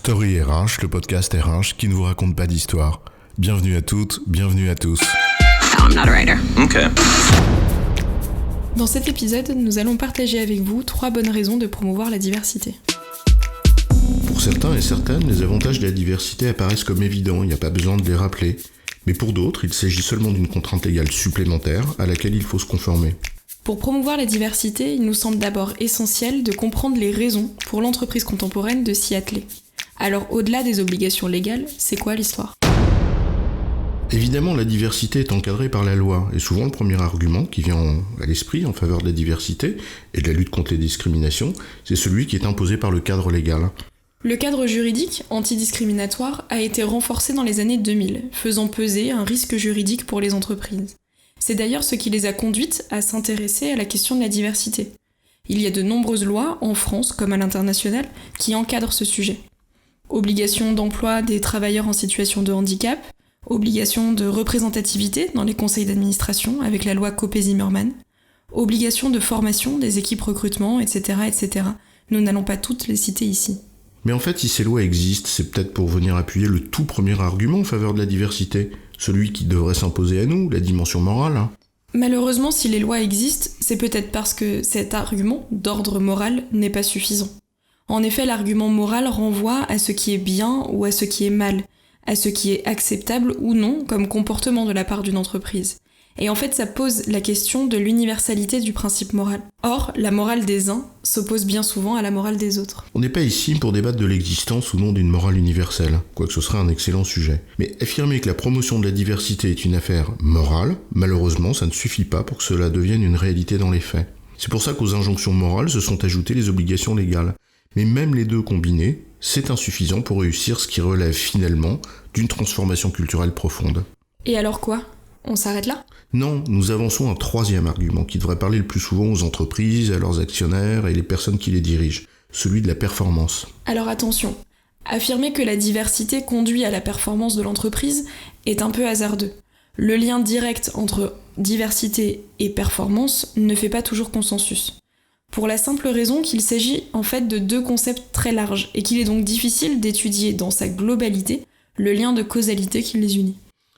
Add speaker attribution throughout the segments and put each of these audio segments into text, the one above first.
Speaker 1: Story RH, le podcast RH qui ne vous raconte pas d'histoire. Bienvenue à toutes, bienvenue à tous.
Speaker 2: No, I'm not a writer.
Speaker 3: Okay.
Speaker 4: Dans cet épisode, nous allons partager avec vous 3 bonnes raisons de promouvoir la diversité.
Speaker 1: Pour certains et certaines, les avantages de la diversité apparaissent comme évidents, il n'y a pas besoin de les rappeler. Mais pour d'autres, il s'agit seulement d'une contrainte légale supplémentaire à laquelle il faut se conformer.
Speaker 4: Pour promouvoir la diversité, il nous semble d'abord essentiel de comprendre les raisons pour l'entreprise contemporaine de s'y atteler. Alors au-delà des obligations légales, c'est quoi l'histoire ?
Speaker 1: Évidemment, la diversité est encadrée par la loi, et souvent le premier argument qui vient à l'esprit en faveur de la diversité et de la lutte contre les discriminations, c'est celui qui est imposé par le cadre légal.
Speaker 4: Le cadre juridique antidiscriminatoire a été renforcé dans les années 2000, faisant peser un risque juridique pour les entreprises. C'est d'ailleurs ce qui les a conduites à s'intéresser à la question de la diversité. Il y a de nombreuses lois, en France comme à l'international, qui encadrent ce sujet. Obligation d'emploi des travailleurs en situation de handicap, obligation de représentativité dans les conseils d'administration avec la loi Copé-Zimmermann, obligation de formation des équipes recrutement, etc., etc. Nous n'allons pas toutes les citer ici.
Speaker 1: Mais en fait, si ces lois existent, c'est peut-être pour venir appuyer le tout premier argument en faveur de la diversité, celui qui devrait s'imposer à nous, la dimension morale.
Speaker 4: Malheureusement, si les lois existent, c'est peut-être parce que cet argument d'ordre moral n'est pas suffisant. En effet, l'argument moral renvoie à ce qui est bien ou à ce qui est mal, à ce qui est acceptable ou non comme comportement de la part d'une entreprise. Et en fait, ça pose la question de l'universalité du principe moral. Or, la morale des uns s'oppose bien souvent à la morale des autres.
Speaker 1: On n'est pas ici pour débattre de l'existence ou non d'une morale universelle, quoique ce serait un excellent sujet. Mais affirmer que la promotion de la diversité est une affaire morale, malheureusement, ça ne suffit pas pour que cela devienne une réalité dans les faits. C'est pour ça qu'aux injonctions morales se sont ajoutées les obligations légales. Mais même les deux combinés, c'est insuffisant pour réussir ce qui relève finalement d'une transformation culturelle profonde.
Speaker 4: Et alors quoi ? On s'arrête là ?
Speaker 1: Non, nous avançons un troisième argument qui devrait parler le plus souvent aux entreprises, à leurs actionnaires et les personnes qui les dirigent, celui de la performance.
Speaker 4: Alors attention, affirmer que la diversité conduit à la performance de l'entreprise est un peu hasardeux. Le lien direct entre diversité et performance ne fait pas toujours consensus. Pour la simple raison qu'il s'agit en fait de 2 concepts très larges et qu'il est donc difficile d'étudier dans sa globalité le lien de causalité qui les unit.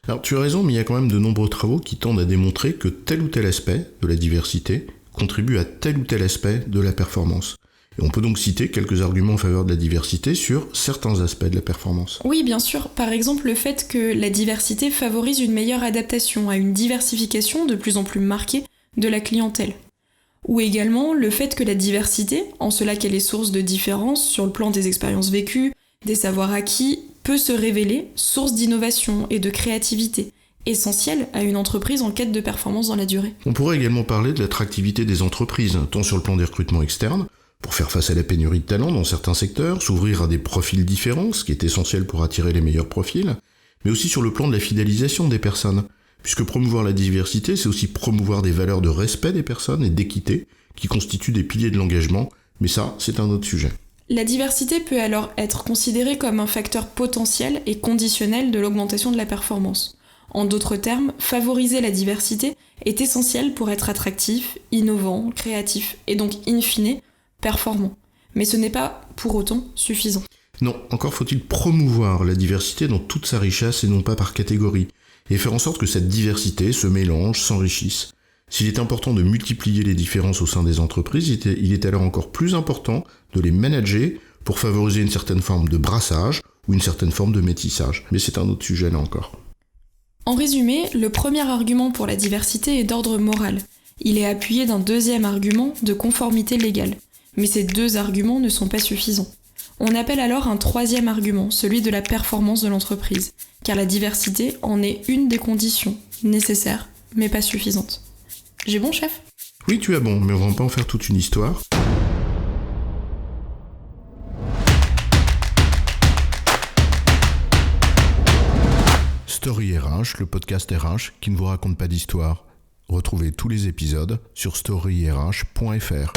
Speaker 1: Alors tu as raison, mais il y a quand même de nombreux travaux qui tendent à démontrer que tel ou tel aspect de la diversité contribue à tel ou tel aspect de la performance. Et on peut donc citer quelques arguments en faveur de la diversité sur certains aspects de la performance.
Speaker 4: Oui, bien sûr. Par exemple, le fait que la diversité favorise une meilleure adaptation à une diversification de plus en plus marquée de la clientèle. Ou également le fait que la diversité, en cela qu'elle est source de différences sur le plan des expériences vécues, des savoirs acquis, peut se révéler source d'innovation et de créativité, essentielle à une entreprise en quête de performance dans la durée.
Speaker 1: On pourrait également parler de l'attractivité des entreprises, tant sur le plan des recrutements externes, pour faire face à la pénurie de talents dans certains secteurs, s'ouvrir à des profils différents, ce qui est essentiel pour attirer les meilleurs profils, mais aussi sur le plan de la fidélisation des personnes, puisque promouvoir la diversité, c'est aussi promouvoir des valeurs de respect des personnes et d'équité, qui constituent des piliers de l'engagement, mais ça, c'est un autre sujet.
Speaker 4: La diversité peut alors être considérée comme un facteur potentiel et conditionnel de l'augmentation de la performance. En d'autres termes, favoriser la diversité est essentiel pour être attractif, innovant, créatif et donc, in fine, performant. Mais ce n'est pas pour autant suffisant.
Speaker 1: Non, encore faut-il promouvoir la diversité dans toute sa richesse et non pas par catégorie, et faire en sorte que cette diversité se mélange, s'enrichisse. S'il est important de multiplier les différences au sein des entreprises, il est alors encore plus important de les manager pour favoriser une certaine forme de brassage ou une certaine forme de métissage. Mais c'est un autre sujet là encore.
Speaker 4: En résumé, le premier argument pour la diversité est d'ordre moral. Il est appuyé d'un deuxième argument de conformité légale. Mais ces 2 arguments ne sont pas suffisants. On appelle alors un troisième argument, celui de la performance de l'entreprise, car la diversité en est une des conditions nécessaires, mais pas suffisante. J'ai bon, chef ?
Speaker 1: Oui, tu as bon, mais on va pas en faire toute une histoire. Story RH, le podcast RH qui ne vous raconte pas d'histoire. Retrouvez tous les épisodes sur storyrh.fr.